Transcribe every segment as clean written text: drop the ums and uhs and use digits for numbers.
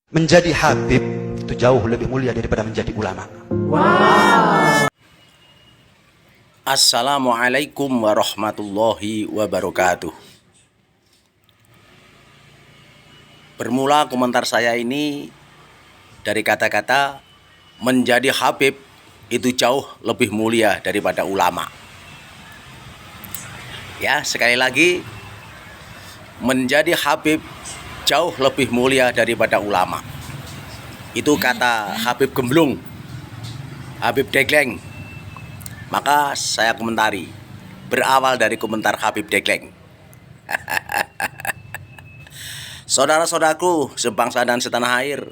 Menjadi habib itu jauh lebih mulia daripada menjadi ulama. Assalamualaikum warahmatullahi wabarakatuh. Bermula komentar saya ini dari kata-kata menjadi habib itu jauh lebih mulia daripada ulama. Ya, sekali lagi, menjadi habib jauh lebih mulia daripada ulama. Itu kata Habib Gemblung, Habib Degleng. Maka saya komentari, berawal dari komentar Habib Degleng. Saudara-saudaraku sebangsa dan setanah air,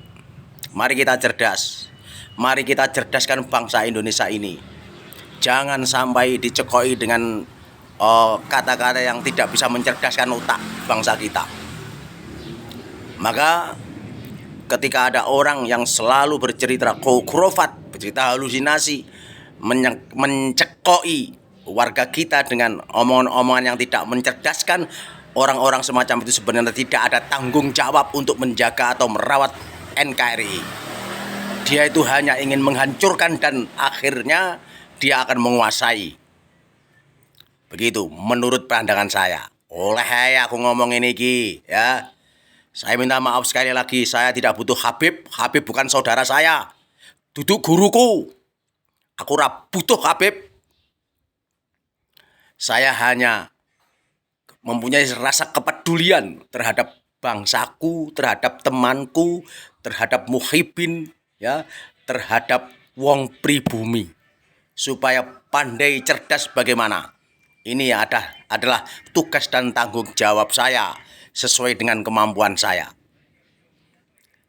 mari kita cerdas. Mari kita cerdaskan bangsa Indonesia ini. Jangan sampai dicekoi dengan kata-kata yang tidak bisa mencerdaskan otak bangsa kita. Maka ketika ada orang yang selalu bercerita khurafat, bercerita halusinasi, mencekoi warga kita dengan omongan-omongan yang tidak mencerdaskan, orang-orang semacam itu sebenarnya tidak ada tanggung jawab untuk menjaga atau merawat NKRI. Dia itu hanya ingin menghancurkan dan akhirnya dia akan menguasai. Begitu menurut pandangan saya. Oleh aku ngomong ini Ki, ya. Saya minta maaf sekali lagi, saya tidak butuh Habib. Habib bukan saudara saya. Duduk guruku. Aku butuh Habib. Saya hanya mempunyai rasa kepedulian terhadap bangsaku, terhadap temanku, terhadap muhibin, ya, terhadap wong pribumi. Supaya pandai cerdas bagaimana. Ini adalah tugas dan tanggung jawab saya sesuai dengan kemampuan saya.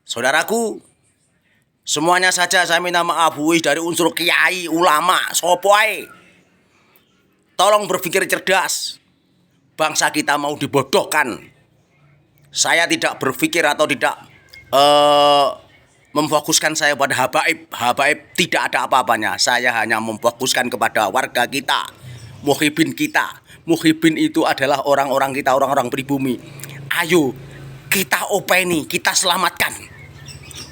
Saudaraku, semuanya saja saya minta maaf dari unsur kiai, ulama, sopo ae. Tolong berpikir cerdas. Bangsa kita mau dibodohkan. Saya tidak berpikir atau tidak memfokuskan saya pada habaib. Habaib tidak ada apa-apanya. Saya hanya memfokuskan kepada warga kita, muhibin kita. Muhibin itu adalah orang-orang kita, orang-orang pribumi. Ayo kita openi, kita selamatkan.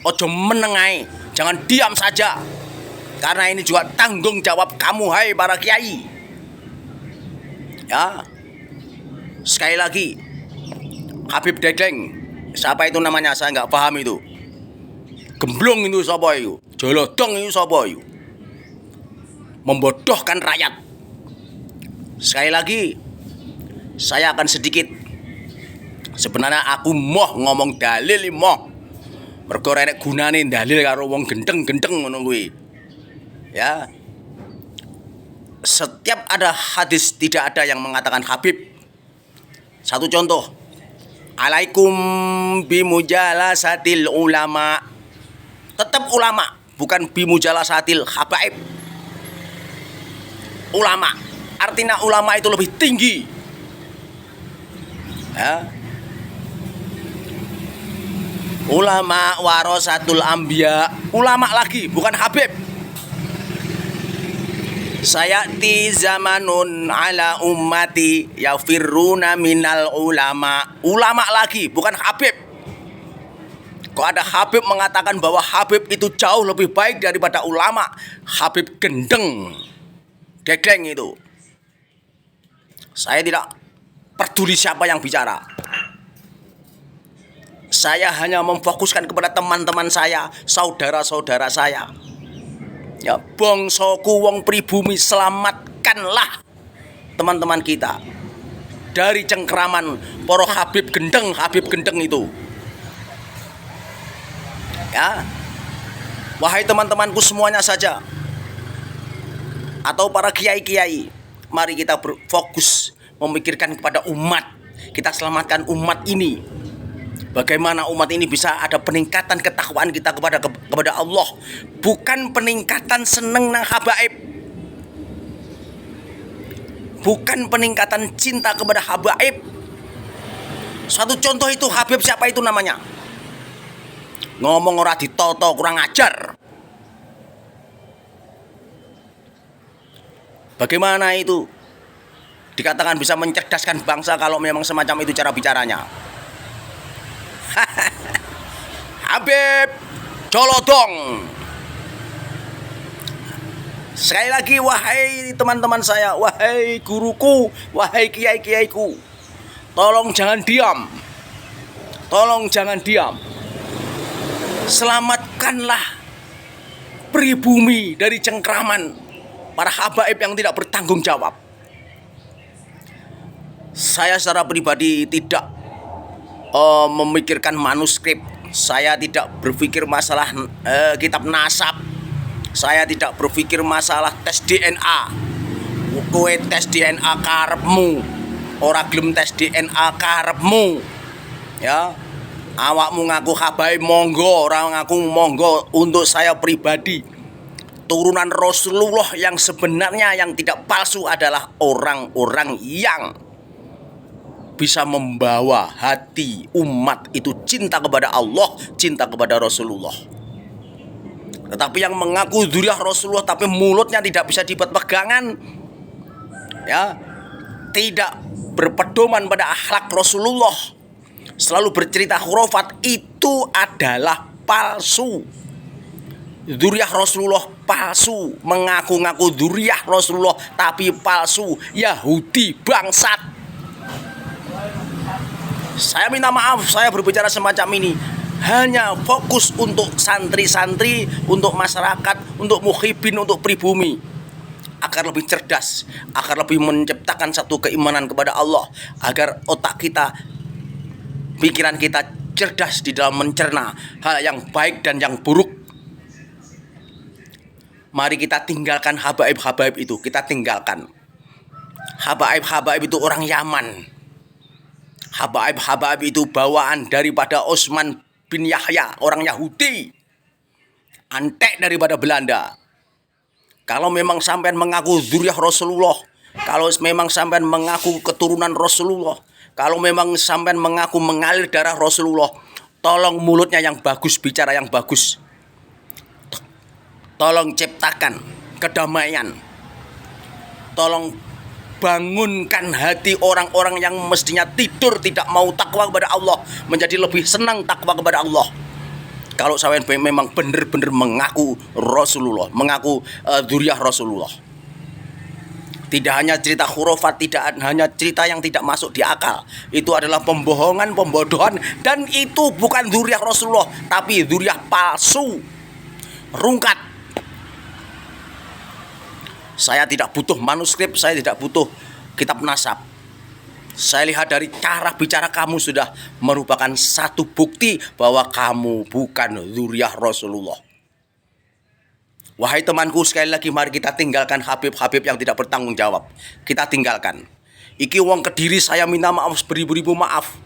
Ojo menengai, jangan diam saja. Karena ini juga tanggung jawab kamu, hai para kiai. Ya, sekali lagi, Habib Degleng, siapa itu namanya? Saya nggak paham itu. Gemblung itu siapa itu? Jolodong itu siapa itu? Membodohkan rakyat. Sekali lagi, saya akan sedikit. Sebenarnya aku moh ngomong dalil moh. Mergo rek gunane dalil karo wong gendeng-gendeng ngono kuwi. Ya. Setiap ada hadis tidak ada yang mengatakan Habib. Satu contoh. Alaikum bimujalasatil ulama. Tetap ulama, bukan bimujalasatil habaib. Ulama. Artinya ulama itu lebih tinggi. Ya. Ulama warasatul anbiya, ulama lagi, bukan habib. Sayati zamanun ala ummati yafirruna minal ulama. Ulama lagi, bukan habib. Kok ada habib mengatakan bahwa habib itu jauh lebih baik daripada ulama? Habib gendeng, Degleng itu. Saya tidak peduli siapa yang bicara. Saya hanya memfokuskan kepada teman-teman saya, saudara-saudara saya. Ya, bangsaku wong pribumi, selamatkanlah teman-teman kita dari cengkeraman para habib gendeng itu. Ya. Wahai teman-temanku semuanya saja, atau para kiai-kiai, mari kita berfokus memikirkan kepada umat. Kita selamatkan umat ini. Bagaimana umat ini bisa ada peningkatan ketakwaan kita kepada Allah, bukan peningkatan seneng nang habaib, bukan peningkatan cinta kepada habaib. Satu contoh itu Habib siapa itu namanya? Ngomong ora ditoto, kurang ajar. Bagaimana itu dikatakan bisa mencerdaskan bangsa kalau memang semacam itu cara bicaranya? Habib Colodong. Sekali lagi, wahai teman-teman saya, wahai guruku, wahai kiai-kiaiku, tolong jangan diam. Tolong jangan diam. Selamatkanlah pribumi dari cengkraman para habaib yang tidak bertanggung jawab. Saya secara pribadi tidak memikirkan manuskrip. Saya tidak berpikir masalah kitab nasab. Saya tidak berpikir masalah tes DNA. Kowe tes DNA karepmu, ora gelem tes DNA karepmu. Ya, awakmu ngaku habaib monggo, ora ngaku monggo. Untuk saya pribadi, turunan Rasulullah yang sebenarnya yang tidak palsu adalah orang-orang yang bisa membawa hati umat itu cinta kepada Allah, cinta kepada Rasulullah. Tetapi yang mengaku dzurriyyah Rasulullah tapi mulutnya tidak bisa dibuat pegangan, ya, tidak berpedoman pada akhlak Rasulullah, selalu bercerita khurafat, itu adalah palsu. Dzurriyyah Rasulullah palsu, mengaku-ngaku dzurriyyah Rasulullah tapi palsu, Yahudi bangsat. Saya minta maaf, saya berbicara semacam ini hanya fokus untuk santri-santri, untuk masyarakat, untuk muhibin, untuk pribumi, agar lebih cerdas, agar lebih menciptakan satu keimanan kepada Allah, agar otak kita, pikiran kita cerdas di dalam mencerna hal yang baik dan yang buruk. Mari kita tinggalkan habaib-habaib itu, kita tinggalkan. Habaib-habaib itu orang Yaman. Habaib-habaib itu bawaan daripada Utsman bin Yahya, orang Yahudi, antek daripada Belanda. Kalau memang sampean mengaku dzurriyyah Rasulullah, kalau memang sampean mengaku keturunan Rasulullah, kalau memang sampean mengaku mengalir darah Rasulullah, tolong mulutnya yang bagus, bicara yang bagus. Tolong ciptakan kedamaian. Tolong bangunkan hati orang-orang yang mestinya tidur tidak mau takwa kepada Allah menjadi lebih senang takwa kepada Allah. Kalau sampean memang benar-benar mengaku Rasulullah, mengaku dzurriyyah Rasulullah. Tidak hanya cerita khurafat, tidak hanya cerita yang tidak masuk di akal. Itu adalah pembohongan, pembodohan, dan itu bukan dzurriyyah Rasulullah, tapi dzurriyyah palsu. Rungkat. Saya tidak butuh manuskrip, saya tidak butuh kitab nasab. Saya lihat dari cara bicara kamu sudah merupakan satu bukti bahwa kamu bukan dzurriyyah Rasulullah. Wahai temanku, sekali lagi mari kita tinggalkan habib-habib yang tidak bertanggung jawab. Kita tinggalkan. Iki wong Kediri, saya minta maaf beribu-ribu maaf.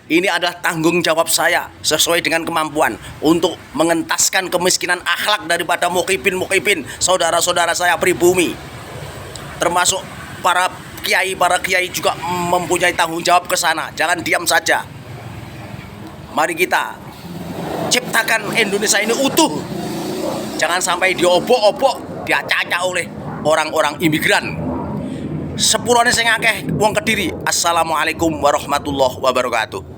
Ini adalah tanggung jawab saya sesuai dengan kemampuan untuk mengentaskan kemiskinan akhlak daripada muhibin, saudara-saudara saya pribumi. Termasuk para kiai juga mempunyai tanggung jawab ke sana. Jangan diam saja. Mari kita ciptakan Indonesia ini utuh. Jangan sampai diobok-obok, diacak-acak oleh orang-orang imigran. Sepurane sing akeh wong Kediri. Assalamualaikum warahmatullahi wabarakatuh.